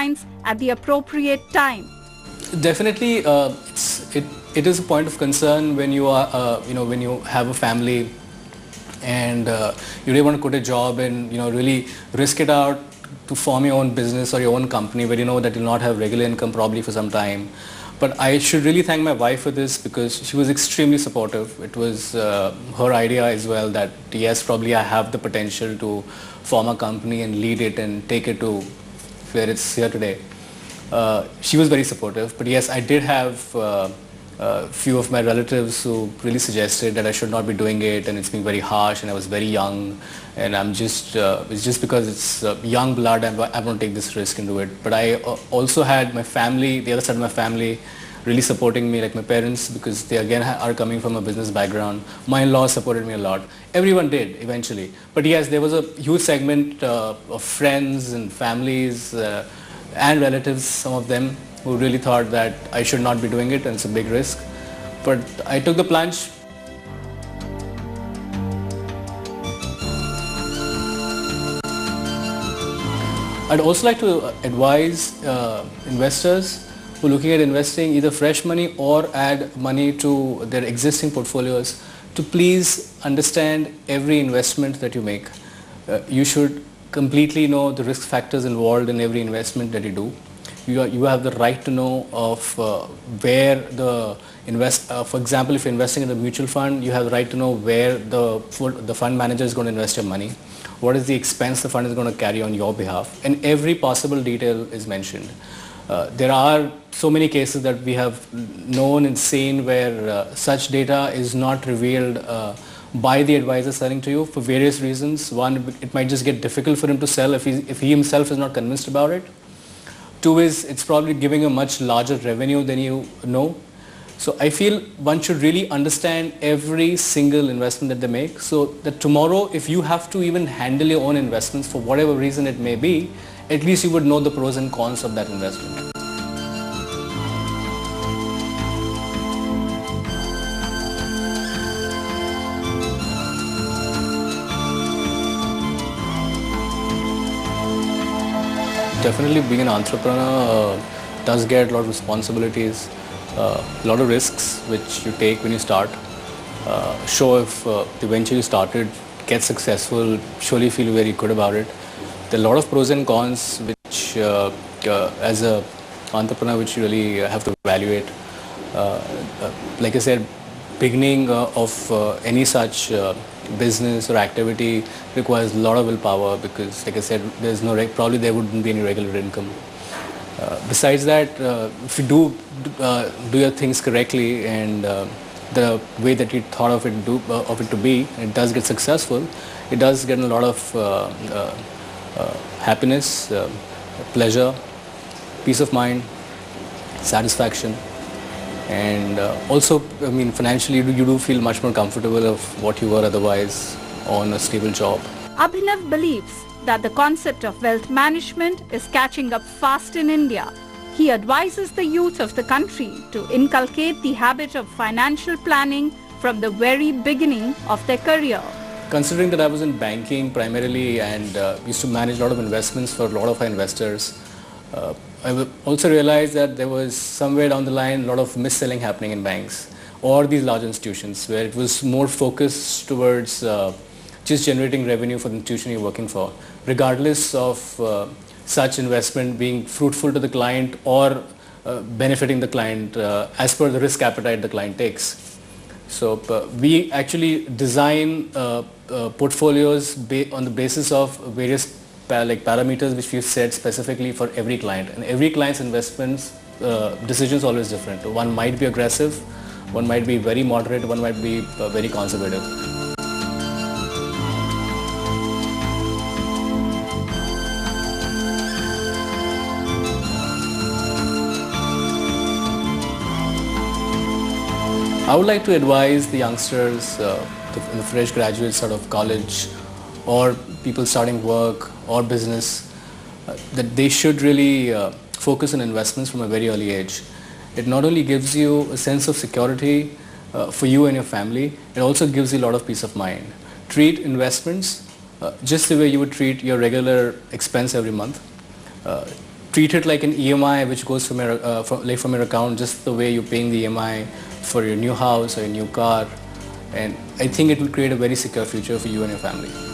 signs at the appropriate time? Definitely, it is a point of concern when you are when you have a family and you really want to quit a job and really risk it out to form your own business or your own company where you know that you'll not have regular income probably for some time. But I should really thank my wife for this because she was extremely supportive. It was her idea as well that yes, probably I have the potential to form a company and lead it and take it to where it's here today. She was very supportive, but yes, I did have a few of my relatives who really suggested that I should not be doing it and it's being very harsh and I was very young and I'm just, it's just because it's young blood and I won't take this risk and do it. But I also had my family, the other side of my family, really supporting me, like my parents, because they again are coming from a business background. My in-laws supported me a lot. Everyone did eventually. But yes, there was a huge segment of friends and families and relatives, some of them, who really thought that I should not be doing it and it's a big risk. But I took the plunge. I'd also like to advise investors who are looking at investing either fresh money or add money to their existing portfolios to please understand every investment that you make. You should completely know the risk factors involved in every investment that you do. You have the right to know of where the for example, if you're investing in a mutual fund, you have the right to know where the fund manager is going to invest your money, what is the expense the fund is going to carry on your behalf, and every possible detail is mentioned. There are so many cases that we have known and seen where such data is not revealed by the advisor selling to you for various reasons. One, it might just get difficult for him to sell if he himself is not convinced about it. Two is it's probably giving a much larger revenue than you know. So I feel one should really understand every single investment that they make so that tomorrow if you have to even handle your own investments for whatever reason it may be, at least you would know the pros and cons of that investment. Definitely being an entrepreneur does get a lot of responsibilities, a lot of risks which you take when you start. Sure, if the venture you started gets successful, surely feel very good about it. There are a lot of pros and cons which as an entrepreneur which you really have to evaluate. Like I said, beginning of any such business or activity requires a lot of willpower because, like I said, there's no probably there wouldn't be any regular income. Besides that, if you do your things correctly and the way that you thought of it to be, it does get successful. It does get a lot of happiness, pleasure, peace of mind, satisfaction. And also, I mean, financially you do feel much more comfortable of what you were otherwise on a stable job. Abhinav believes that the concept of wealth management is catching up fast in India. He advises the youth of the country to inculcate the habit of financial planning from the very beginning of their career. Considering that I was in banking primarily and used to manage a lot of investments for a lot of our investors, I also realized that there was somewhere down the line a lot of mis-selling happening in banks or these large institutions where it was more focused towards just generating revenue for the institution you're working for, regardless of such investment being fruitful to the client or benefiting the client as per the risk appetite the client takes. So we actually design portfolios on the basis of various parameters which we've set specifically for every client, and every client's investments decisions always different. One might be aggressive, one might be very moderate, one might be very conservative. I would like to advise the youngsters, the fresh graduates out of college or people starting work or business, that they should really focus on investments from a very early age. It not only gives you a sense of security for you and your family, it also gives you a lot of peace of mind. Treat investments just the way you would treat your regular expense every month. treat it like an EMI which goes from your account, just the way you're paying the EMI for your new house or your new car, and I think it will create a very secure future for you and your family.